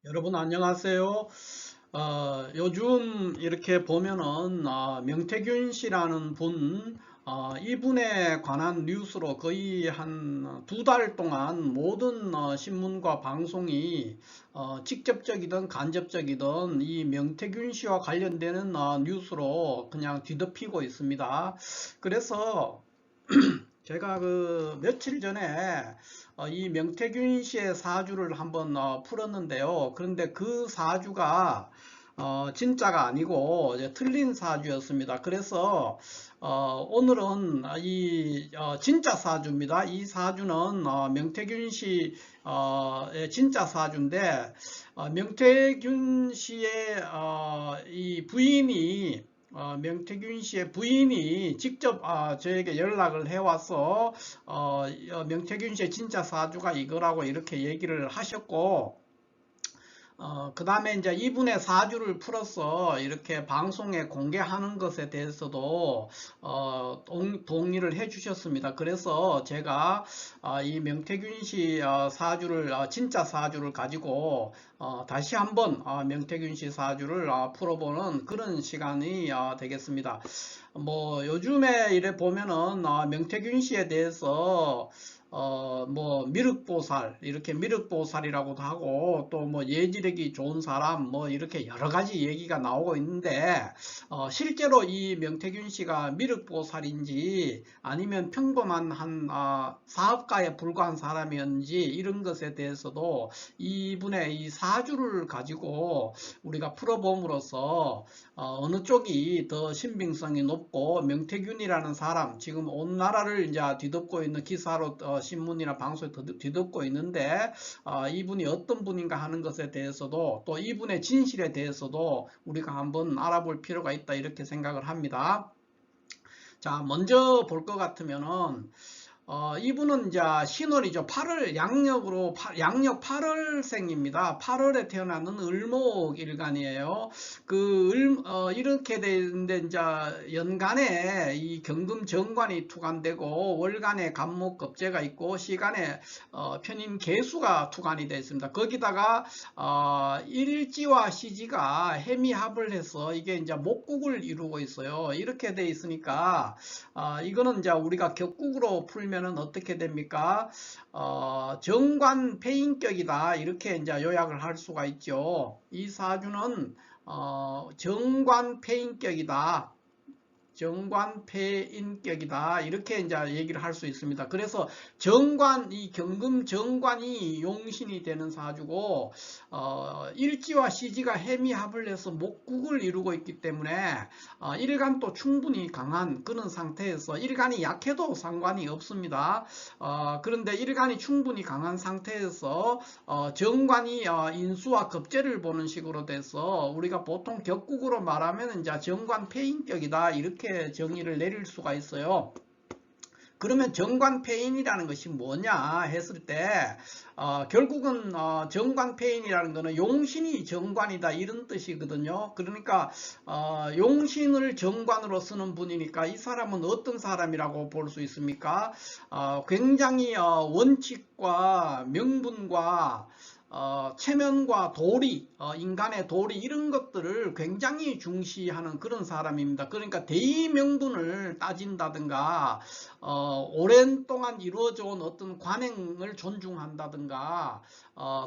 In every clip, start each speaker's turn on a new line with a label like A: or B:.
A: 여러분 안녕하세요. 요즘 이렇게 보면은 명태균 씨라는 분, 이분에 관한 뉴스로 거의 한 2달 동안 모든 신문과 방송이 직접적이든 간접적이든 이 명태균 씨와 관련되는 뉴스로 그냥 뒤덮이고 있습니다. 그래서 제가 그 며칠 전에 이 명태균 씨의 사주를 한번 풀었는데요. 그런데 그 사주가 진짜가 아니고 이제 틀린 사주였습니다. 그래서 오늘은 이 진짜 사주입니다. 이 사주는 명태균 씨의 진짜 사주인데 명태균 씨의 이 부인이 명태균 씨의 부인이 직접 저에게 연락을 해와서 명태균 씨의 진짜 사주가 이거라고 이렇게 얘기를 하셨고, 그 다음에 이제 이분의 사주를 풀어서 이렇게 방송에 공개하는 것에 대해서도 동의를 해 주셨습니다. 그래서 제가 이 명태균 씨 사주를 진짜 사주를 가지고 다시 한번 명태균 씨 사주를 풀어보는 그런 시간이 되겠습니다. 뭐 요즘에 이래 보면은 명태균 씨에 대해서 뭐 미륵보살 이렇게 미륵보살이라고도 하고 또 뭐 예지력이 좋은 사람 뭐 이렇게 여러 가지 얘기가 나오고 있는데 실제로 이 명태균 씨가 미륵보살인지 아니면 평범한 한 사업가에 불과한 사람이었는지 이런 것에 대해서도 이분의 이 사주를 가지고 우리가 풀어봄으로써 어느 쪽이 더 신빙성이 높고 명태균이라는 사람 지금 온 나라를 이제 뒤덮고 있는 기사로 신문이나 방송에 뒤덮고 있는데 이분이 어떤 분인가 하는 것에 대해서도 또 이분의 진실에 대해서도 우리가 한번 알아볼 필요가 있다 이렇게 생각을 합니다. 자, 먼저 볼 것 같으면은 이분은 이제 신월이죠. 8월 양력으로 양력 8월생입니다. 8월에 태어나는 을목일간이에요. 이렇게 되는데 이제 연간에 이 경금 정관이 투관되고 월간에 간목급제가 있고 시간에 편인 개수가 투관이 되어 있습니다. 거기다가 일지와 시지가 해미합을 해서 이게 이제 목국을 이루고 있어요. 이렇게 되어 있으니까 이거는 이제 우리가 격국으로 풀면은 어떻게 됩니까? 정관 폐인격이다 이렇게 이제 요약을 할 수가 있죠. 이 사주는 정관 폐인격이다. 정관폐인격이다 이렇게 이제 얘기를 할 수 있습니다. 그래서 이 경금 정관이 용신이 되는 사주고 일지와 시지가 해미합을 해서 목국을 이루고 있기 때문에 일간도 충분히 강한 그런 상태에서 일간이 약해도 상관이 없습니다. 그런데 일간이 충분히 강한 상태에서 정관이 인수와 급제를 보는 식으로 돼서 우리가 보통 격국으로 말하면 이제 정관폐인격이다 이렇게 정의를 내릴 수가 있어요. 그러면 정관폐인이라는 것이 뭐냐 했을 때 결국은 정관폐인이라는 것은 용신이 정관이다 이런 뜻이거든요. 그러니까 용신을 정관으로 쓰는 분이니까 이 사람은 어떤 사람이라고 볼 수 있습니까? 굉장히 원칙과 명분과 체면과 도리, 인간의 도리 이런 것들을 굉장히 중시하는 그런 사람입니다. 그러니까 대의명분을 따진다든가 오랜 동안 이루어져 온 어떤 관행을 존중한다든가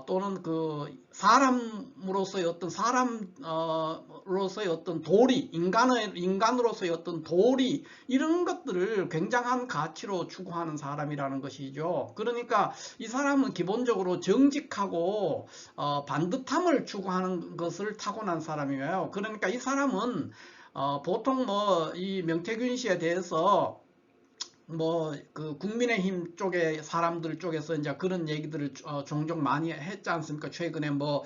A: 또는 그 사람으로서의 어떤 도리, 인간으로서의 어떤 도리 이런 것들을 굉장한 가치로 추구하는 사람이라는 것이죠. 그러니까 이 사람은 기본적으로 정직하고 반듯함을 추구하는 것을 타고난 사람이에요. 그러니까 이 사람은 보통 뭐 이 명태균 씨에 대해서 뭐 그 국민의힘 쪽의 사람들 쪽에서 이제 그런 얘기들을 종종 많이 했지 않습니까? 최근에 뭐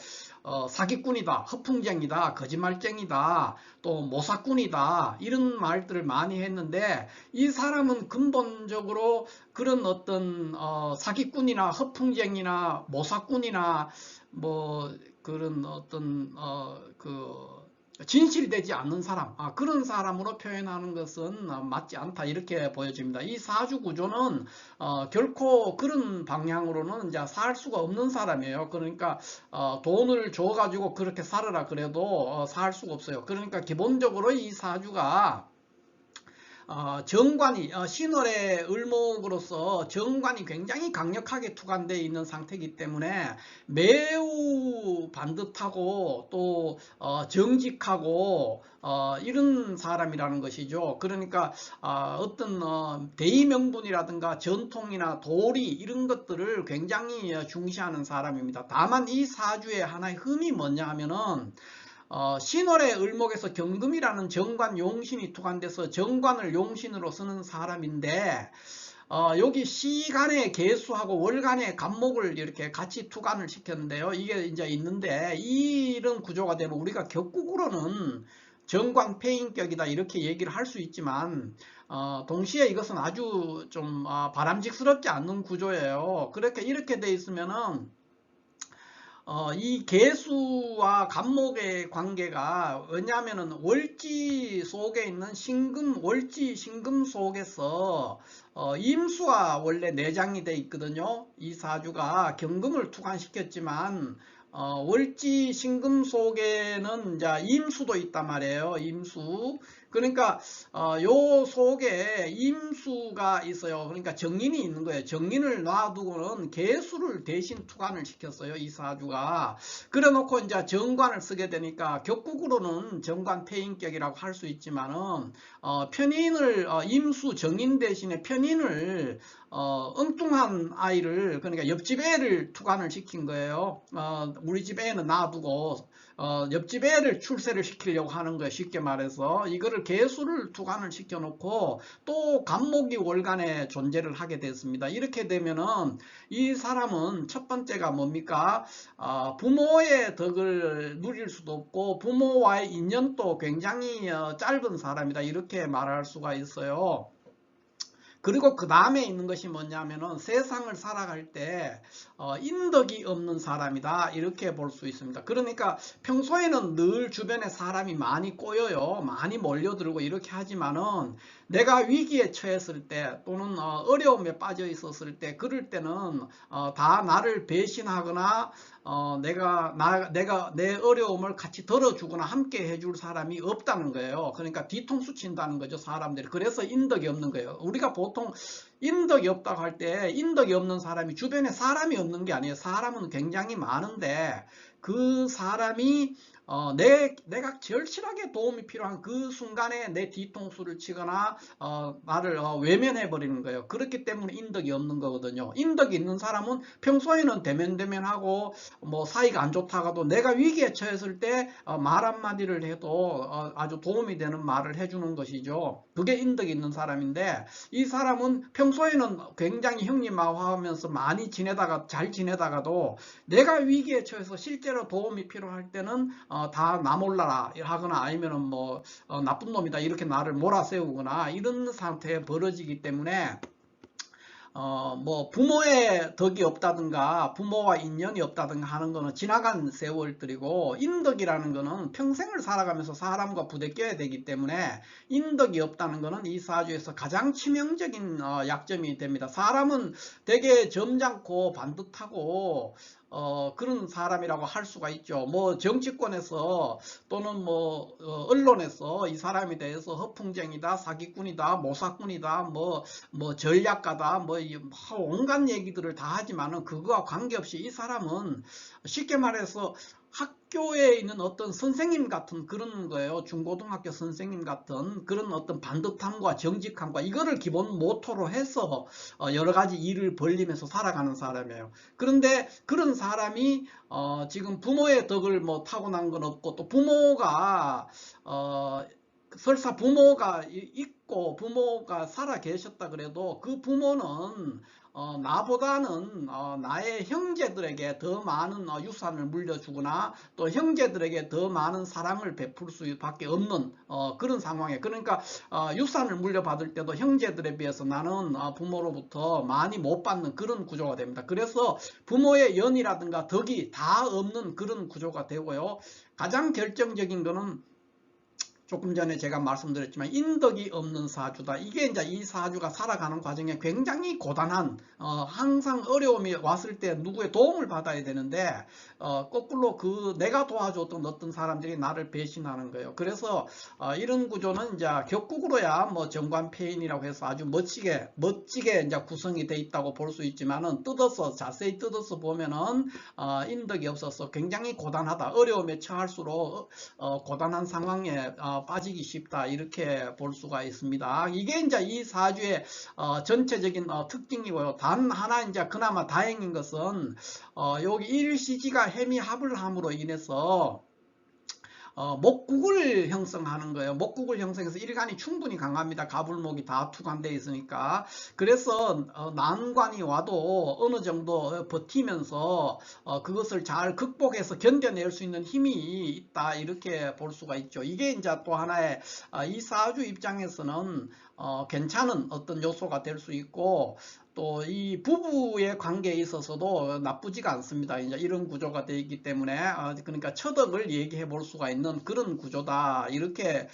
A: 사기꾼이다, 허풍쟁이다, 거짓말쟁이다, 또 모사꾼이다 이런 말들을 많이 했는데 이 사람은 근본적으로 그런 어떤 사기꾼이나 허풍쟁이나 모사꾼이나 뭐 그런 어떤 그 진실되지 않는 사람, 그런 사람으로 표현하는 것은 맞지 않다 이렇게 보여집니다. 이 사주 구조는 결코 그런 방향으로는 이제 살 수가 없는 사람이에요. 그러니까 돈을 줘가지고 그렇게 살아라 그래도 살 수가 없어요. 그러니까 기본적으로 이 사주가 정관이 신월의 을목으로서 정관이 굉장히 강력하게 투관되어 있는 상태이기 때문에 매우 반듯하고 또 정직하고 이런 사람이라는 것이죠. 그러니까 어떤 대의명분이라든가 전통이나 도리 이런 것들을 굉장히 중시하는 사람입니다. 다만 이 사주의 하나의 흠이 뭐냐 하면은 신월의 을목에서 경금이라는 정관 용신이 투관돼서 정관을 용신으로 쓰는 사람인데 여기 시간의 개수하고 월간의 간목을 이렇게 같이 투관을 시켰는데요. 이게 이제 있는데 이런 구조가 되면 우리가 격국으로는 정관 폐인격이다 이렇게 얘기를 할 수 있지만 동시에 이것은 아주 좀 바람직스럽지 않는 구조예요. 이렇게 돼 있으면은 이 개수와 간목의 관계가 왜냐하면은 월지 속에 있는 신금, 월지 신금 속에서 임수가 원래 내장이 돼 있거든요. 이 사주가 경금을 투관시켰지만 월지 신금 속에는 이제 임수도 있단 말이에요. 임수. 그러니까 요 속에 임수가 있어요. 그러니까 정인이 있는 거예요. 정인을 놔두고는 개수를 대신 투관을 시켰어요. 이 사주가. 그래 놓고 이제 정관을 쓰게 되니까 격국으로는 정관 폐인격이라고 할 수 있지만은 편인을 임수 정인 대신에 편인을 엉뚱한 아이를 그러니까 옆집 애를 투관을 시킨 거예요. 우리 집 애는 놔두고 옆집 애를 출세를 시키려고 하는 거예요. 쉽게 말해서 이거를 개수를 투관을 시켜놓고 또 간목이 월간에 존재를 하게 됐습니다. 이렇게 되면은 이 사람은 첫 번째가 뭡니까? 부모의 덕을 누릴 수도 없고 부모와의 인연도 굉장히 짧은 사람이다 이렇게 말할 수가 있어요. 그리고 그 다음에 있는 것이 뭐냐면은 세상을 살아갈 때 인덕이 없는 사람이다 이렇게 볼 수 있습니다. 그러니까 평소에는 늘 주변에 사람이 많이 꼬여요. 많이 몰려들고 이렇게 하지만은 내가 위기에 처했을 때 또는 어려움에 빠져 있었을 때 그럴 때는 다 나를 배신하거나 내가 내 어려움을 같이 덜어주거나 함께 해줄 사람이 없다는 거예요. 그러니까 뒤통수 친다는 거죠, 사람들이. 그래서 인덕이 없는 거예요. 우리가 보통 인덕이 없다고 할 때 인덕이 없는 사람이 주변에 사람이 없는 게 아니에요. 사람은 굉장히 많은데 그 사람이 내가 절실하게 도움이 필요한 그 순간에 내 뒤통수를 치거나 나를 외면해 버리는 거예요. 그렇기 때문에 인덕이 없는 거거든요. 인덕이 있는 사람은 평소에는 대면대면하고 뭐 사이가 안 좋다가도 내가 위기에 처했을 때 말 한마디를 해도 아주 도움이 되는 말을 해주는 것이죠. 그게 인덕이 있는 사람인데 이 사람은 평소에는 굉장히 형님하면서 많이 지내다가 잘 지내다가도 내가 위기에 처해서 실제로 도움이 필요할 때는 다 나 몰라라 하거나 아니면은 뭐 나쁜 놈이다 이렇게 나를 몰아세우거나 이런 상태에 벌어지기 때문에 뭐 부모의 덕이 없다든가 부모와 인연이 없다든가 하는 거는 지나간 세월들이고 인덕이라는 거는 평생을 살아가면서 사람과 부대껴야 되기 때문에 인덕이 없다는 거는 이 사주에서 가장 치명적인 약점이 됩니다. 사람은 되게 점잖고 반듯하고 그런 사람이라고 할 수가 있죠. 뭐 정치권에서 또는 뭐 언론에서 이 사람에 대해서 허풍쟁이다, 사기꾼이다, 모사꾼이다, 뭐 전략가다, 뭐 온갖 얘기들을 다 하지만은 그거와 관계없이 이 사람은 쉽게 말해서 학교에 있는 어떤 선생님 같은 그런 거예요. 중고등학교 선생님 같은 그런 어떤 반듯함과 정직함과 이거를 기본 모토로 해서 여러 가지 일을 벌리면서 살아가는 사람이에요. 그런데 그런 사람이 지금 부모의 덕을 뭐 타고난 건 없고 또 부모가 설사 부모가 있고 부모가 살아 계셨다 그래도 그 부모는 나보다는 나의 형제들에게 더 많은 유산을 물려주거나 또 형제들에게 더 많은 사랑을 베풀 수밖에 없는 그런 상황에 그러니까 유산을 물려받을 때도 형제들에 비해서 나는 부모로부터 많이 못 받는 그런 구조가 됩니다. 그래서 부모의 연이라든가 덕이 다 없는 그런 구조가 되고요. 가장 결정적인 거는 조금 전에 제가 말씀드렸지만 인덕이 없는 사주다. 이게 이제 이 사주가 살아가는 과정에 굉장히 고단한 항상 어려움이 왔을 때 누구의 도움을 받아야 되는데 거꾸로 그 내가 도와줬던 어떤 사람들이 나를 배신하는 거예요. 그래서 이런 구조는 이제 격국으로야 뭐 정관폐인이라고 해서 아주 멋지게 이제 구성이 돼 있다고 볼 수 있지만은 자세히 뜯어서 보면은 인덕이 없어서 굉장히 고단하다. 어려움에 처할수록 고단한 상황에 빠지기 쉽다. 이렇게 볼 수가 있습니다. 이게 이제 이 사주의 전체적인 특징이고요. 단 하나 이제 그나마 다행인 것은 여기 일시지가 해미합을 함으로 인해서 목국을 형성하는 거예요. 목국을 형성해서 일간이 충분히 강합니다. 가불목이 다 투관되어 있으니까. 그래서 난관이 와도 어느 정도 버티면서 그것을 잘 극복해서 견뎌낼 수 있는 힘이 있다. 이렇게 볼 수가 있죠. 이게 이제 또 하나의 이 사주 입장에서는 괜찮은 어떤 요소가 될 수 있고, 또 이 부부의 관계에 있어서도 나쁘지가 않습니다. 이제 이런 구조가 되어 있기 때문에 그러니까 처덕을 얘기해 볼 수가 있는 그런 구조다. 이렇게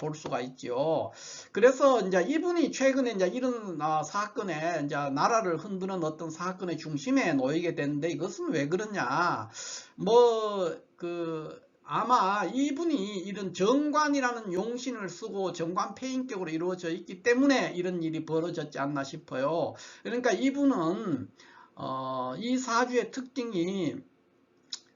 A: 볼 수가 있죠. 그래서 이제 이분이 최근에 이제 이런 사건에 이제 나라를 흔드는 어떤 사건의 중심에 놓이게 됐는데, 이것은 왜 그러냐? 아마 이분이 이런 정관이라는 용신을 쓰고 정관폐인격으로 이루어져 있기 때문에 이런 일이 벌어졌지 않나 싶어요. 그러니까 이분은 이 사주의 특징이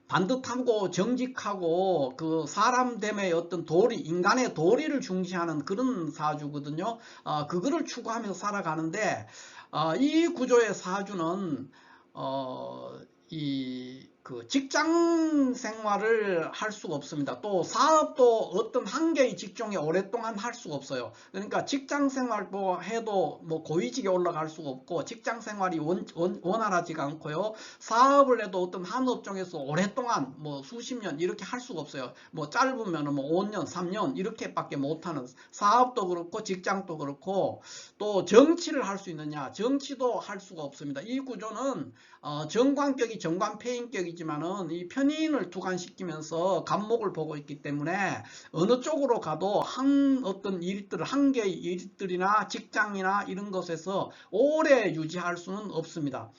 A: 반듯하고 정직하고 그 사람됨의 어떤 도리, 인간의 도리를 중시하는 그런 사주거든요. 그거를 추구하면서 살아가는데 이 구조의 사주는 그 직장 생활을 할 수가 없습니다. 또 사업도 어떤 한 개의 직종에 오랫동안 할 수가 없어요. 그러니까 직장 생활도 해도 뭐 고위직에 올라갈 수가 없고, 직장 생활이 원활하지가 않고요. 사업을 해도 어떤 한 업종에서 오랫동안 뭐 수십 년 이렇게 할 수가 없어요. 뭐 짧으면 뭐 5년, 3년 이렇게밖에 못하는, 사업도 그렇고 직장도 그렇고. 또 정치를 할 수 있느냐? 정치도 할 수가 없습니다. 이 구조는 정관격이 정관폐인격이지만은 이 편인을 투관시키면서 간목을 보고 있기 때문에 어느 쪽으로 가도 한 개의 일들이나 직장이나 이런 것에서 오래 유지할 수는 없습니다.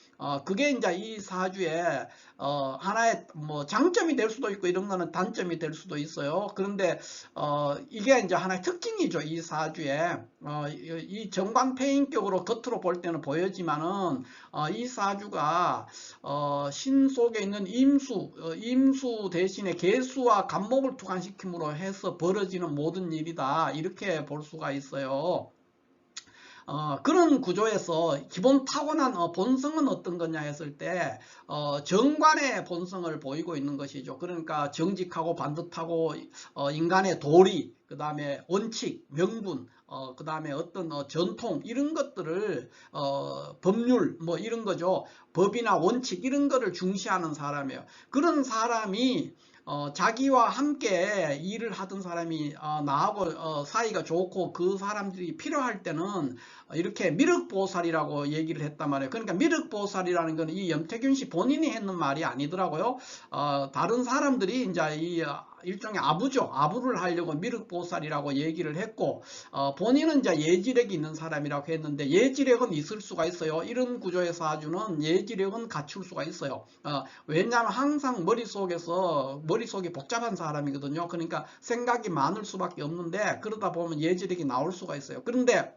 A: 그게 이제 이 사주의 하나의 뭐 장점이 될 수도 있고, 이런 거는 단점이 될 수도 있어요. 그런데 이게 이제 하나의 특징이죠. 이 사주에 이 정관폐인격으로 겉으로 볼 때는 보여지만은 이 사주가 신 속에 있는 임수 대신에 계수와 간목을 투관시킴으로 해서 벌어지는 모든 일이다. 이렇게 볼 수가 있어요. 그런 구조에서 기본 타고난 본성은 어떤 거냐 했을 때 정관의 본성을 보이고 있는 것이죠. 그러니까 정직하고 반듯하고 인간의 도리, 그 다음에 원칙, 명분, 그 다음에 어떤 전통, 이런 것들을 법률 뭐 이런 거죠. 법이나 원칙 이런 거를 중시하는 사람이에요. 그런 사람이 자기와 함께 일을 하던 사람이 나하고 사이가 좋고 그 사람들이 필요할 때는 이렇게 미륵보살이라고 얘기를 했단 말이에요. 그러니까 미륵보살이라는 건 이 염태균 씨 본인이 했는 말이 아니더라고요. 다른 사람들이 이제 이 일종의 아부죠. 아부를 하려고 미륵보살이라고 얘기를 했고, 본인은 이제 예지력이 있는 사람이라고 했는데, 예지력은 있을 수가 있어요. 이런 구조의 사주는 예지력은 갖출 수가 있어요. 왜냐하면 항상 머릿속이 복잡한 사람이거든요. 그러니까 생각이 많을 수밖에 없는데, 그러다 보면 예지력이 나올 수가 있어요. 그런데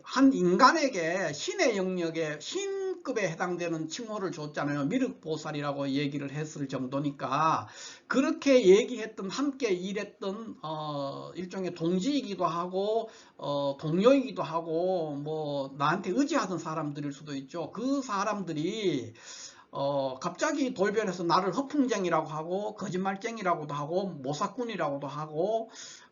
A: 한 인간에게 신의 영역에 신급에 해당되는 칭호를 줬잖아요. 미륵보살이라고 얘기를 했을 정도니까, 그렇게 얘기했던, 함께 일했던 일종의 동지이기도 하고 동료이기도 하고 뭐 나한테 의지하던 사람들일 수도 있죠. 그 사람들이 갑자기 돌변해서 나를 허풍쟁이라고 하고 거짓말쟁이라고도 하고 모사꾼이라고도 하고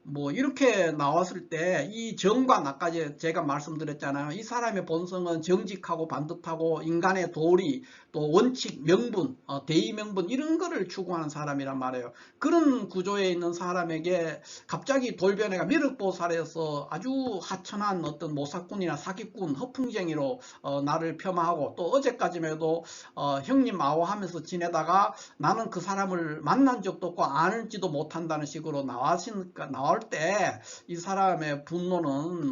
A: 뭐 이렇게 나왔을 때 이 정관, 아까 제가 말씀드렸잖아요. 이 사람의 본성은 정직하고 반듯하고 인간의 도리, 또 원칙, 명분, 대의 명분 이런 거를 추구하는 사람이란 말이에요. 그런 구조에 있는 사람에게 갑자기 돌변해가 미륵보살에서 아주 하천한 어떤 모사꾼이나 사기꾼, 허풍쟁이로 나를 폄하하고, 또 어제까지만 해도 형님 아오하면서 지내다가 나는 그 사람을 만난 적도 없고 아는지도 못한다는 식으로 나올 때 이 사람의 분노는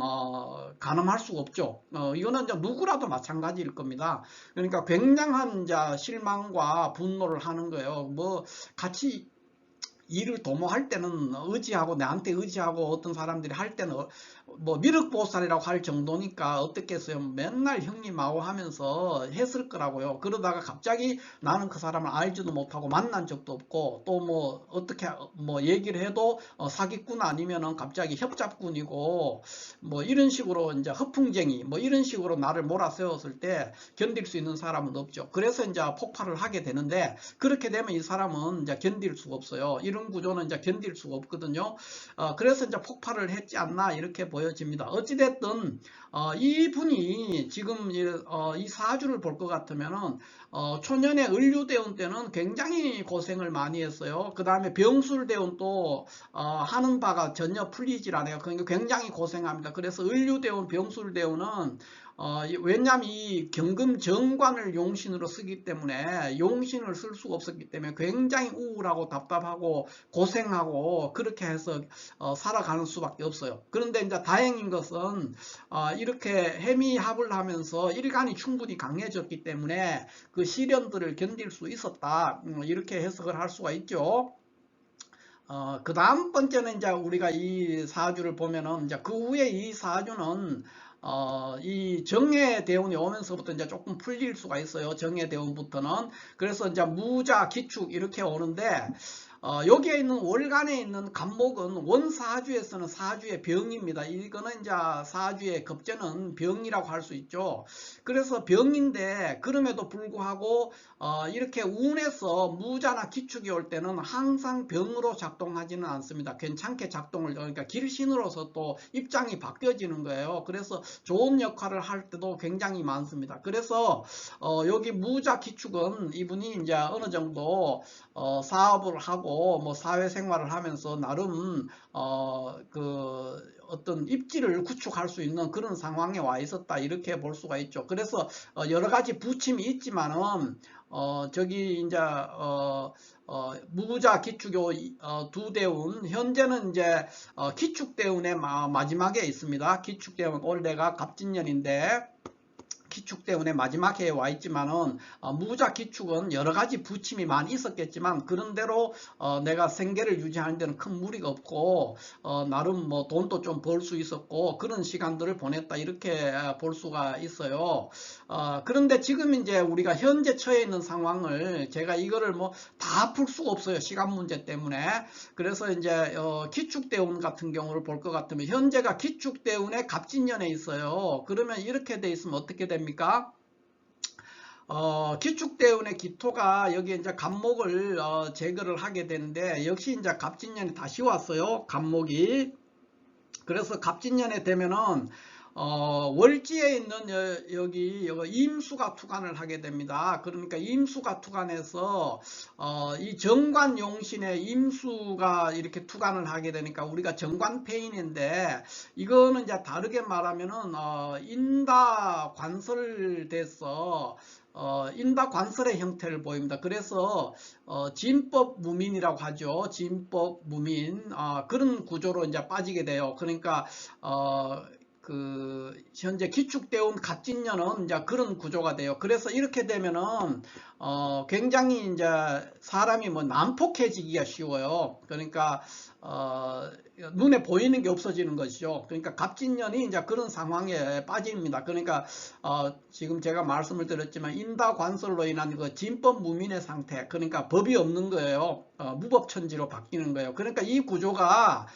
A: 가늠할 수가 없죠. 이거는 이제 누구라도 마찬가지일 겁니다. 그러니까 굉장한 이제 실망과 분노를 하는 거예요. 뭐 같이 일을 도모할 때는 의지하고, 나한테 의지하고 어떤 사람들이 할 때는 뭐 미륵보살이라고 할 정도니까 어떻겠어요. 맨날 형님하고 하면서 했을 거라고요. 그러다가 갑자기 나는 그 사람을 알지도 못하고 만난 적도 없고, 또 뭐 어떻게 뭐 얘기를 해도 사기꾼 아니면은 갑자기 협잡꾼이고, 뭐 이런 식으로 이제 허풍쟁이 뭐 이런 식으로 나를 몰아세웠을 때 견딜 수 있는 사람은 없죠. 그래서 이제 폭발을 하게 되는데, 그렇게 되면 이 사람은 이제 견딜 수가 없어요. 이런 구조는 이제 견딜 수가 없거든요. 그래서 이제 폭발을 했지 않나 이렇게 보여집니다. 어찌됐든 이분이 지금 이 사주를 볼 것 같으면은 초년에 을류대운 때는 굉장히 고생을 많이 했어요. 그 다음에 병술대운 또 하는 바가 전혀 풀리질 않아요. 그러니까 굉장히 고생합니다. 그래서 을류대운, 병술대운은 왜냐하면 이 경금 정관을 용신으로 쓰기 때문에, 용신을 쓸 수가 없었기 때문에 굉장히 우울하고 답답하고 고생하고 그렇게 해서 살아가는 수밖에 없어요. 그런데 이제 다행인 것은 이렇게 해미합을 하면서 일간이 충분히 강해졌기 때문에 그 시련들을 견딜 수 있었다, 이렇게 해석을 할 수가 있죠. 그 다음 번째는 이제 우리가 이 사주를 보면은, 이제 그 후에 이 사주는 이 정해대운이 오면서부터 이제 조금 풀릴 수가 있어요. 정해대운부터는. 그래서 이제 무자, 기축 이렇게 오는데, 여기에 있는 월간에 있는 간목은 원사주에서는 사주의 병입니다. 이거는 이제 사주의 급제는 병이라고 할 수 있죠. 그래서 병인데, 그럼에도 불구하고 이렇게 운에서 무자나 기축이 올 때는 항상 병으로 작동하지는 않습니다. 괜찮게 작동을, 그러니까 길신으로서 또 입장이 바뀌어지는 거예요. 그래서 좋은 역할을 할 때도 굉장히 많습니다. 그래서 여기 무자 기축은 이분이 이제 어느 정도 사업을 하고 뭐 사회생활을 하면서 나름 그 어떤 입지를 구축할 수 있는 그런 상황에 와 있었다, 이렇게 볼 수가 있죠. 그래서 여러 가지 부침이 있지만은 저기 이제 무부자 기축요 두 대운, 현재는 이제 기축대운의 마지막에 있습니다. 기축대운 올해가 갑진년인데 기축대운의 마지막 해에 와 있지만은 무자 기축은 여러 가지 부침이 많이 있었겠지만, 그런대로 내가 생계를 유지하는 데는 큰 무리가 없고 나름 뭐 돈도 좀 벌 수 있었고 그런 시간들을 보냈다, 이렇게 볼 수가 있어요. 그런데 지금 이제 우리가 현재 처해 있는 상황을 제가 이거를 뭐 다 풀 수가 없어요. 시간 문제 때문에. 그래서 이제 기축대운 같은 경우를 볼 것 같으면, 현재가 기축대운의 갑진년에 있어요. 그러면 이렇게 돼 있으면 어떻게 됩니까? 기축대운의 기토가 여기 이제 간목을 제거를 하게 되는데, 역시 이제 갑진년에 다시 왔어요. 간목이. 그래서 갑진년에 되면은 월지에 있는 여기 임수가 투관을 하게 됩니다. 그러니까 임수가 투관해서 이 정관용신의 임수가 이렇게 투관을 하게 되니까 우리가 정관패인인데, 이거는 이제 다르게 말하면은 인다관설돼서 인다관설의 형태를 보입니다. 그래서 진법무민이라고 하죠. 진법무민, 그런 구조로 이제 빠지게 돼요. 그러니까 그 현재 기축대운 갑진년은 이제 그런 구조가 돼요. 그래서 이렇게 되면은 굉장히 이제 사람이 뭐 난폭해지기가 쉬워요. 그러니까 눈에 보이는 게 없어지는 것이죠. 그러니까 갑진년이 이제 그런 상황에 빠집니다. 그러니까 지금 제가 말씀을 드렸지만 인다관설로 인한 그 진법무민의 상태, 그러니까 법이 없는 거예요. 무법천지로 바뀌는 거예요. 그러니까 이 구조가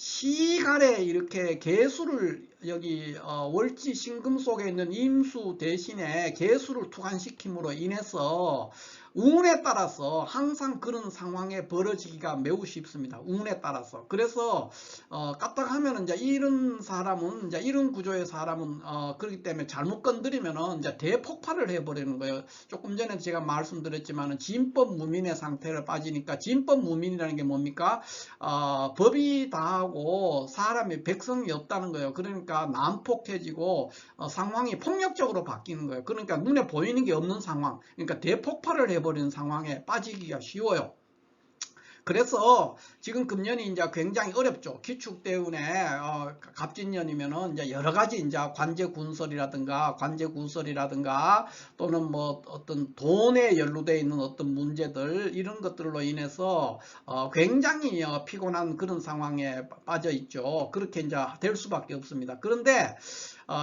A: 시간에 이렇게 개수를, 여기 월지 신금 속에 있는 임수 대신에 개수를 투관시킴으로 인해서 운에 따라서 항상 그런 상황에 벌어지기가 매우 쉽습니다. 운에 따라서. 그래서 까딱하면 이제 이런 사람은 이제 이런 구조의 사람은 그렇기 때문에 잘못 건드리면은 이제 대폭발을 해버리는 거예요. 조금 전에 제가 말씀드렸지만은 진법 무민의 상태를 빠지니까, 진법 무민이라는 게 뭡니까? 법이 다하고 사람이 백성이 없다는 거예요. 그러니까 난폭해지고 상황이 폭력적으로 바뀌는 거예요. 그러니까 눈에 보이는 게 없는 상황, 그러니까 대폭발을 해버리는 상황에 빠지기가 쉬워요. 그래서 지금 금년이 이제 굉장히 어렵죠. 기축대운에 갑진년이면은 이제 여러 가지 이제 관제군설이라든가 또는 뭐 어떤 돈에 연루되어 있는 어떤 문제들, 이런 것들로 인해서 굉장히 피곤한 그런 상황에 빠져 있죠. 그렇게 이제 될 수밖에 없습니다. 그런데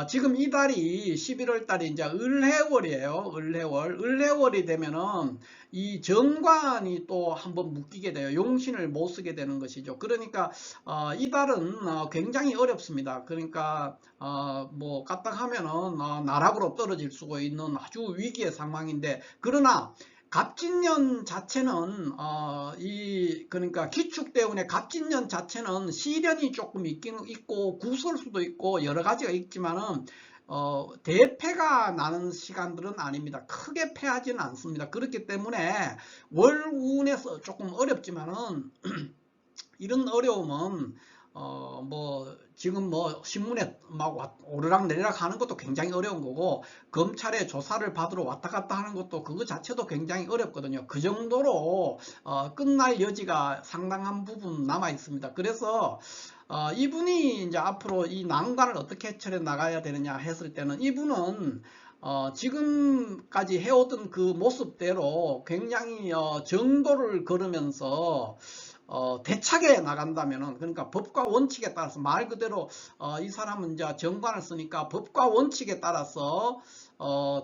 A: 지금 이 달이 11월 달이 이제 을해월이에요. 을해월이 되면은 이 정관이 또 한번 묶이게 돼요. 용신을 못 쓰게 되는 것이죠. 그러니까 이 달은 굉장히 어렵습니다. 그러니까 뭐 까딱하면은 나락으로 떨어질 수가 있는 아주 위기의 상황인데, 그러나 갑진년 자체는 그러니까 기축대운의 갑진년 자체는 시련이 조금 있긴 있고 구설수도 있고 여러 가지가 있지만은 대패가 나는 시간들은 아닙니다. 크게 패하지는 않습니다. 그렇기 때문에 월운에서 조금 어렵지만은 이런 어려움은 뭐 지금 뭐 신문에 막 오르락 내리락 하는 것도 굉장히 어려운 거고, 검찰에 조사를 받으러 왔다 갔다 하는 것도 그거 자체도 굉장히 어렵거든요. 그 정도로 끝날 여지가 상당한 부분 남아 있습니다. 그래서 이분이 이제 앞으로 이 난관을 어떻게 해결해 나가야 되느냐 했을 때는, 이분은 지금까지 해오던 그 모습대로 굉장히 정도를 걸으면서 대차게 나간다면은, 그러니까 법과 원칙에 따라서 말 그대로 이 사람은 이제 정관을 쓰니까 법과 원칙에 따라서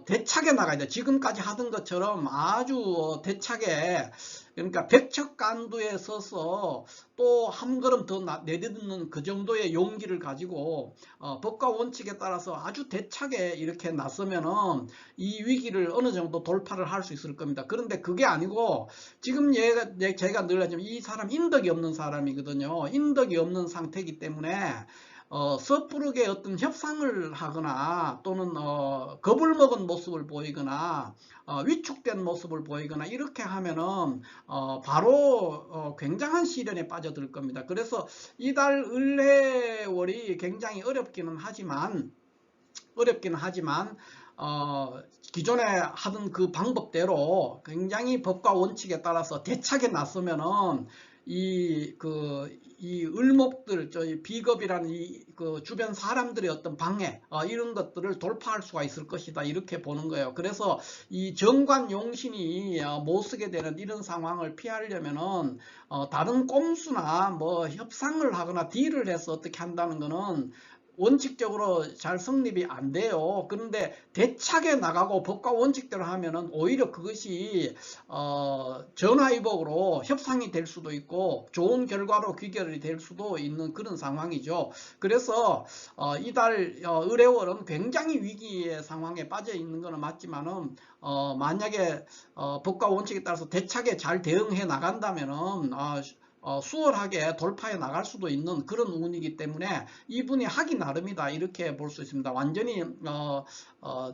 A: 대차게 나가야 돼. 지금까지 하던 것처럼 아주 대차게, 그러니까 백척간두에 서서 또 한 걸음 더 내딛는 그 정도의 용기를 가지고 법과 원칙에 따라서 아주 대차게 이렇게 나서면은 이 위기를 어느 정도 돌파를 할 수 있을 겁니다. 그런데 그게 아니고, 지금 제가 늘 하지만 이 사람 인덕이 없는 사람이거든요. 인덕이 없는 상태이기 때문에 섣부르게 어떤 협상을 하거나 또는 겁을 먹은 모습을 보이거나 위축된 모습을 보이거나 이렇게 하면은 바로 굉장한 시련에 빠져들 겁니다. 그래서 이달 을해월이 굉장히 어렵기는 하지만 기존에 하던 그 방법대로 굉장히 법과 원칙에 따라서 대차게 나서면은 이 을목들, 비겁이라는 그 주변 사람들의 어떤 방해, 이런 것들을 돌파할 수가 있을 것이다, 이렇게 보는 거예요. 그래서 이 정관 용신이 못 쓰게 되는 이런 상황을 피하려면은 다른 꼼수나 뭐 협상을 하거나 딜을 해서 어떻게 한다는 거는 원칙적으로 잘 성립이 안 돼요. 그런데 대차게 나가고 법과 원칙대로 하면은 오히려 그것이 전화위복으로 협상이 될 수도 있고 좋은 결과로 귀결이 될 수도 있는 그런 상황이죠. 그래서 이달 을해월은 굉장히 위기의 상황에 빠져 있는 것은 맞지만은 만약에 법과 원칙에 따라서 대차게 잘 대응해 나간다면은 수월하게 돌파해 나갈 수도 있는 그런 운이기 때문에 이분이 하기 나름이다, 이렇게 볼 수 있습니다. 완전히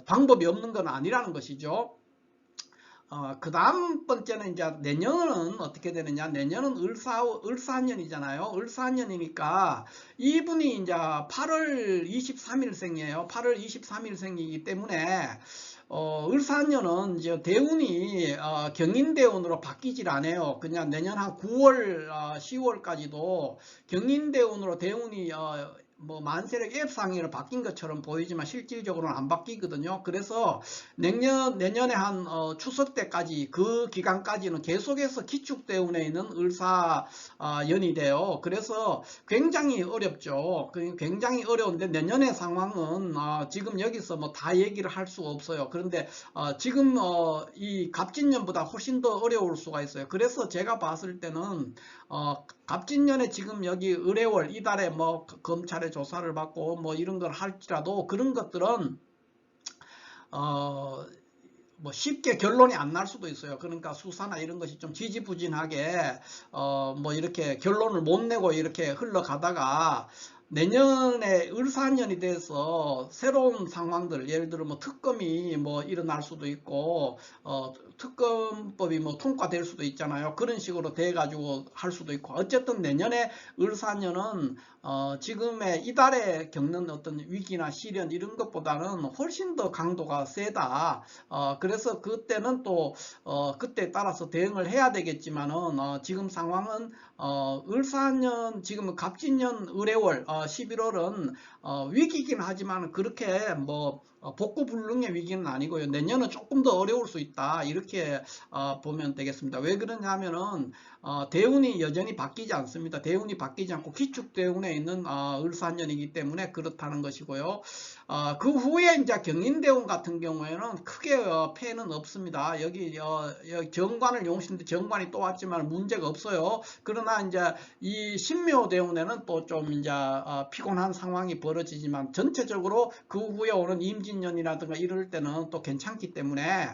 A: 방법이 없는 건 아니라는 것이죠. 그 다음 번째는 이제 내년은 어떻게 되느냐. 내년은 을사년이잖아요. 을사년이니까 이분이 이제 8월 23일생이에요. 8월 23일생이기 때문에 을사년은 이제 대운이 경인대운으로 바뀌질 않아요. 그냥 내년 한 9월, 10월까지도 경인대운으로 대운이 뭐 만세력 F상으로 바뀐 것처럼 보이지만 실질적으로는 안 바뀌거든요. 그래서 내년에 한 추석 때까지, 그 기간까지는 계속해서 기축대운에 있는 을사연이 돼요. 그래서 굉장히 어렵죠. 굉장히 어려운데 내년의 상황은 지금 여기서 뭐 다 얘기를 할 수가 없어요. 그런데 지금 이 갑진년보다 훨씬 더 어려울 수가 있어요. 그래서 제가 봤을 때는 갑진년에 지금 여기 을해월 이달에 뭐 검찰의 조사를 받고 뭐 이런 걸 할지라도 그런 것들은 뭐 쉽게 결론이 안 날 수도 있어요. 그러니까 수사나 이런 것이 좀 지지부진하게 뭐 이렇게 결론을 못 내고 이렇게 흘러가다가 내년에 을사년이 돼서 새로운 상황들, 예를 들어 뭐 특검이 뭐 일어날 수도 있고 특검법이 뭐 통과될 수도 있잖아요. 그런 식으로 돼 가지고 할 수도 있고, 어쨌든 내년에 을사년은 지금의 이달에 겪는 어떤 위기나 시련 이런 것보다는 훨씬 더 강도가 세다. 그래서 그때는 또 그때에 따라서 대응을 해야 되겠지만은 지금 상황은 을사년, 지금 갑진년 을해월 11월은 위기긴 하지만 그렇게 뭐 복구불능의 위기는 아니고요. 내년은 조금 더 어려울 수 있다, 이렇게 보면 되겠습니다. 왜 그러냐면은 대운이 여전히 바뀌지 않습니다. 대운이 바뀌지 않고 기축대운에 있는 을사년이기 때문에 그렇다는 것이고요. 그 후에 이제 경인대운 같은 경우에는 크게 폐해는 없습니다. 여기 정관을 용신데 정관이 또 왔지만 문제가 없어요. 그러나 이제 이 신묘대운에는 또 좀 이제 피곤한 상황이 벌어지지만 전체적으로 그 후에 오는 임진년이라든가 이럴 때는 또 괜찮기 때문에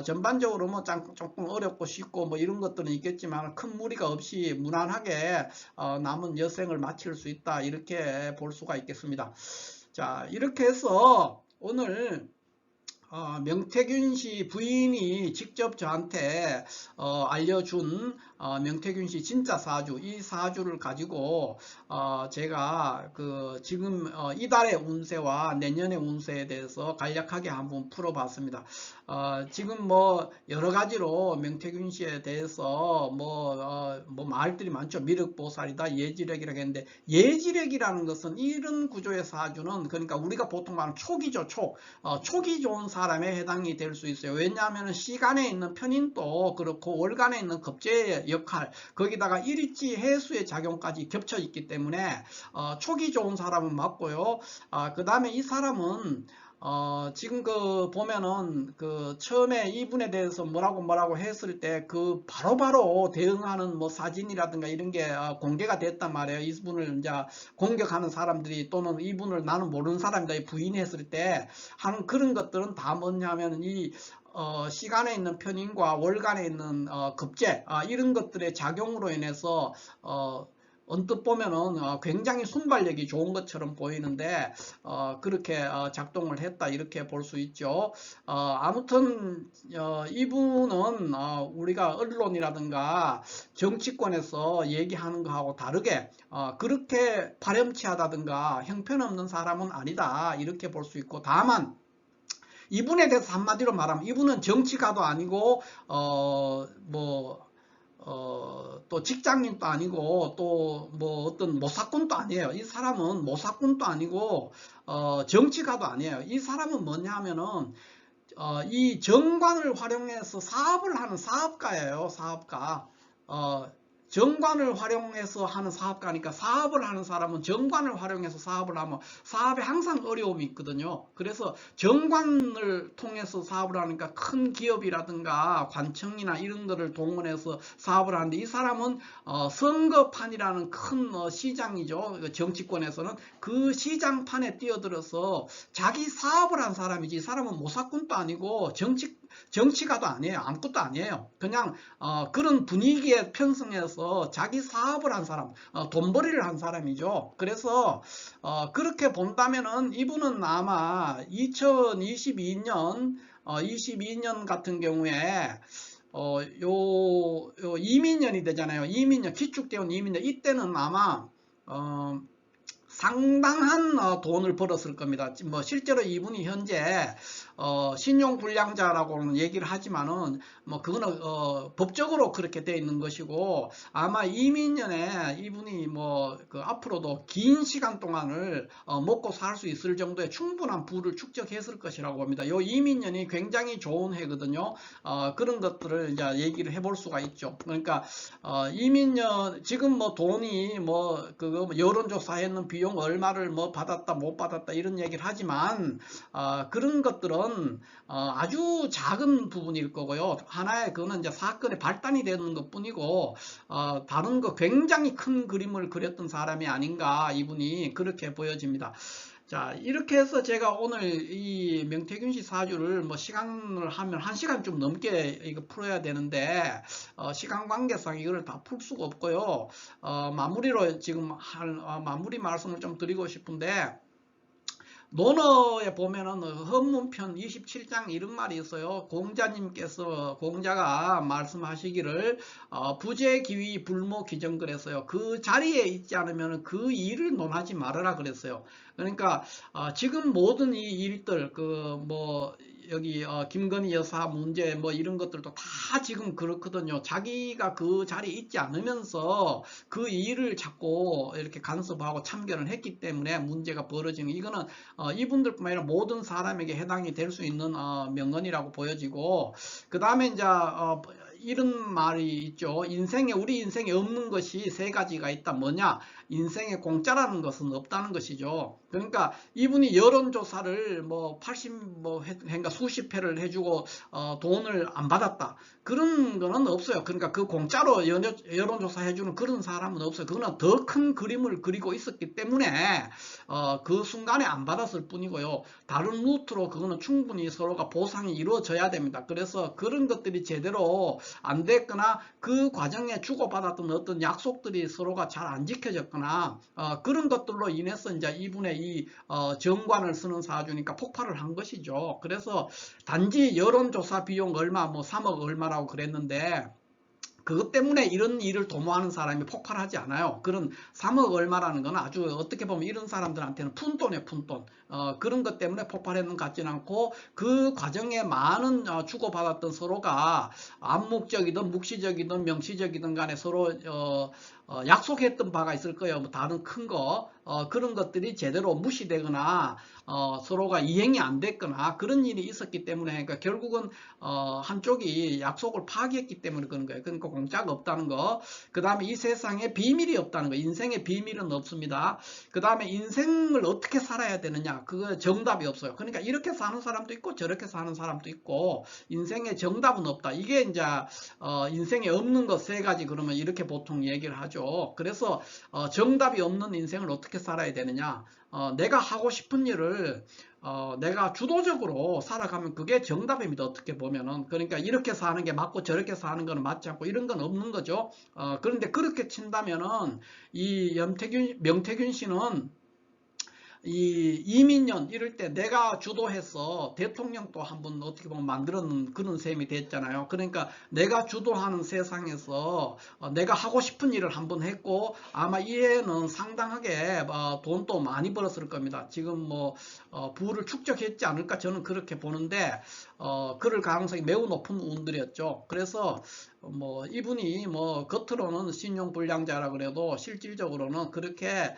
A: 전반적으로 뭐 조금 어렵고 쉽고 뭐 이런 것들은 있겠지만 큰 무리가 없이 무난하게 남은 여생을 마칠 수 있다, 이렇게 볼 수가 있겠습니다. 자, 이렇게 해서 오늘 명태균 씨 부인이 직접 저한테 알려준 명태균 씨 진짜 사주, 이 사주를 가지고 제가 지금 이달의 운세와 내년의 운세에 대해서 간략하게 한번 풀어봤습니다. 지금 뭐 여러 가지로 명태균 씨에 대해서 뭐 말들이 많죠. 미륵보살이다, 예지력이라고 했는데, 예지력이라는 것은 이런 구조의 사주는, 그러니까 우리가 보통 말하는 촉이죠. 촉이 좋은 사람에 해당이 될 수 있어요. 왜냐하면 시간에 있는 편인도 그렇고 월간에 있는 급제의 역할, 거기다가 일일지 해수의 작용까지 겹쳐 있기 때문에 촉이 좋은 사람은 맞고요. 그 다음에 이 사람은 지금 보면은 처음에 이분에 대해서 뭐라고 했을 때 바로바로 대응하는 뭐 사진이라든가 이런 게 공개가 됐단 말이에요. 이분을 이제 공격하는 사람들이, 또는 이분을 나는 모르는 사람이다 부인했을 때 하는 그런 것들은 다 뭐냐면 이 시간에 있는 편인과 월간에 있는 급제, 이런 것들의 작용으로 인해서 언뜻 보면은 굉장히 순발력이 좋은 것처럼 보이는데 그렇게 작동을 했다, 이렇게 볼 수 있죠. 아무튼 이분은 우리가 언론이라든가 정치권에서 얘기하는 거하고 다르게 그렇게 파렴치하다든가 형편없는 사람은 아니다, 이렇게 볼 수 있고, 다만 이분에 대해서 한마디로 말하면 이분은 정치가도 아니고 또 직장인도 아니고 또 뭐 어떤 모사꾼도 아니에요. 이 사람은 모사꾼도 아니고 정치가도 아니에요. 이 사람은 뭐냐 하면은 이 정관을 활용해서 사업을 하는 사업가예요. 사업가. 정관을 활용해서 하는 사업가니까, 사업을 하는 사람은 정관을 활용해서 사업을 하면 사업에 항상 어려움이 있거든요. 그래서 정관을 통해서 사업을 하니까 큰 기업이라든가 관청이나 이런 거를 동원해서 사업을 하는데, 이 사람은 선거판이라는 큰 시장이죠. 정치권에서는 그 시장판에 뛰어들어서 자기 사업을 한 사람이지, 이 사람은 모사꾼도 아니고 정치가도 아니에요. 아무것도 아니에요. 그냥 그런 분위기에 편승해서 자기 사업을 한 사람, 돈벌이를 한 사람이죠. 그래서 그렇게 본다면은 이분은 아마 2022년 같은 경우에 이민년이 되잖아요. 이민년, 기축대운 이민년, 이때는 아마 상당한 돈을 벌었을 겁니다. 뭐 실제로 이분이 현재 신용불량자라고는 얘기를 하지만은 뭐 그거는 법적으로 그렇게 되어 있는 것이고, 아마 이민년에 이분이 뭐 앞으로도 긴 시간 동안을 먹고 살 수 있을 정도의 충분한 부를 축적했을 것이라고 봅니다. 요 이민년이 굉장히 좋은 해거든요. 그런 것들을 이제 얘기를 해볼 수가 있죠. 그러니까 이민년 지금 뭐 돈이 그거 여론조사했는 비용 얼마를 뭐 받았다 못 받았다 이런 얘기를 하지만 그런 것들은 아주 작은 부분일 거고요. 하나의 그거는 이제 사건의 발단이 되는 것 뿐이고, 다른 거 굉장히 큰 그림을 그렸던 사람이 아닌가, 이분이 그렇게 보여집니다. 자, 이렇게 해서 제가 오늘 이 명태균 씨 사주를 뭐 시간을 하면 1시간 좀 넘게 이거 풀어야 되는데, 시간 관계상 이걸 다 풀 수가 없고요. 마무리로 지금 마무리 말씀을 좀 드리고 싶은데, 논어에 보면은 헌문편 27장 이런 말이 있어요. 공자가 말씀하시기를 부재기위 불모기정 그랬어요. 그 자리에 있지 않으면 그 일을 논하지 말아라 그랬어요. 그러니까 지금 모든 이 일들 그 뭐 여기 김건희 여사 문제 뭐 이런 것들도 다 지금 그렇거든요. 자기가 그 자리에 있지 않으면서 그 일을 자꾸 이렇게 간섭하고 참견을 했기 때문에 문제가 벌어지는, 이거는 이분들뿐만 아니라 모든 사람에게 해당이 될 수 있는 명언이라고 보여지고, 그 다음에 이제 이런 말이 있죠. 우리 인생에 없는 것이 세 가지가 있다. 뭐냐? 인생에 공짜라는 것은 없다는 것이죠. 그러니까 이분이 여론조사를 뭐 80 수십 회를 해주고 돈을 안 받았다. 그런 거는 없어요. 그러니까 그 공짜로 여론조사 해주는 그런 사람은 없어요. 그거는 더 큰 그림을 그리고 있었기 때문에 그 순간에 안 받았을 뿐이고요. 다른 루트로 그거는 충분히 서로가 보상이 이루어져야 됩니다. 그래서 그런 것들이 제대로 안 됐거나 그 과정에 주고받았던 어떤 약속들이 서로가 잘 안 지켜졌거나 그런 것들로 인해서 이제 이분의 이 정관을 쓰는 사주니까 폭발을 한 것이죠. 그래서 단지 여론조사 비용 얼마, 뭐 3억 얼마라고 그랬는데, 그것 때문에 이런 일을 도모하는 사람이 폭발하지 않아요. 그런 3억 얼마라는 건 아주 어떻게 보면 이런 사람들한테는 푼돈이에요, 푼돈. 그런 것 때문에 폭발했는 것 같지는 않고, 그 과정에 많은 주고받았던 서로가 암묵적이든 묵시적이든 명시적이든 간에 서로 약속했던 바가 있을 거예요. 뭐 다른 큰 거. 그런 것들이 제대로 무시되거나 서로가 이행이 안 됐거나 그런 일이 있었기 때문에, 그러니까 결국은 한쪽이 약속을 파기했기 때문에 그런 거예요. 그러니까 공짜가 없다는 거. 그 다음에 이 세상에 비밀이 없다는 거. 인생에 비밀은 없습니다. 그 다음에 인생을 어떻게 살아야 되느냐. 그거 정답이 없어요. 그러니까 이렇게 사는 사람도 있고 저렇게 사는 사람도 있고, 인생에 정답은 없다. 이게 이제 인생에 없는 것 세 가지, 그러면 이렇게 보통 얘기를 하죠. 그래서 정답이 없는 인생을 어떻게 살아야 되느냐. 내가 하고 싶은 일을 내가 주도적으로 살아가면 그게 정답입니다. 어떻게 보면은. 그러니까 이렇게 사는 게 맞고 저렇게 사는 거는 맞지 않고 이런 건 없는 거죠. 그런데 그렇게 친다면은 이 명태균 씨는 이 이민년 이럴 때 내가 주도해서 대통령도 한번 어떻게 보면 만들었는 그런 셈이 됐잖아요. 그러니까 내가 주도하는 세상에서 내가 하고 싶은 일을 한번 했고, 아마 이에는 상당하게 돈도 많이 벌었을 겁니다. 지금 뭐 부를 축적했지 않을까 저는 그렇게 보는데, 그럴 가능성이 매우 높은 운들이었죠. 그래서 뭐 이분이 뭐 겉으로는 신용불량자라 그래도 실질적으로는 그렇게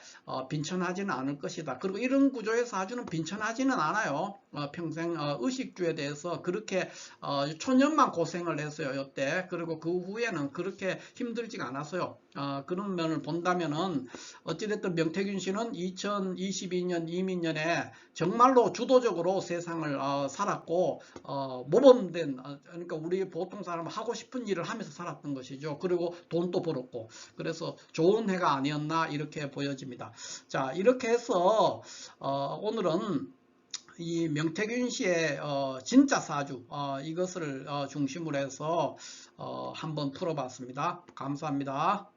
A: 빈천하지는 않을 것이다. 그리고 이런 구조의 사주는 빈천하지는 않아요. 평생 의식주에 대해서 그렇게 초년만 고생을 했어요, 이때. 그리고 그 후에는 그렇게 힘들지가 않았어요. 그런 면을 본다면은 어찌됐든 명태균 씨는 2022년 이민년에 정말로 주도적으로 세상을 살았고, 모범된, 그러니까 우리 보통 사람은 하고 싶은 일을 하면서 살았던 것이죠. 그리고 돈도 벌었고, 그래서 좋은 해가 아니었나 이렇게 보여집니다. 자, 이렇게 해서 오늘은 이 명태균 씨의 진짜 사주, 이것을 중심으로 해서 한번 풀어봤습니다. 감사합니다.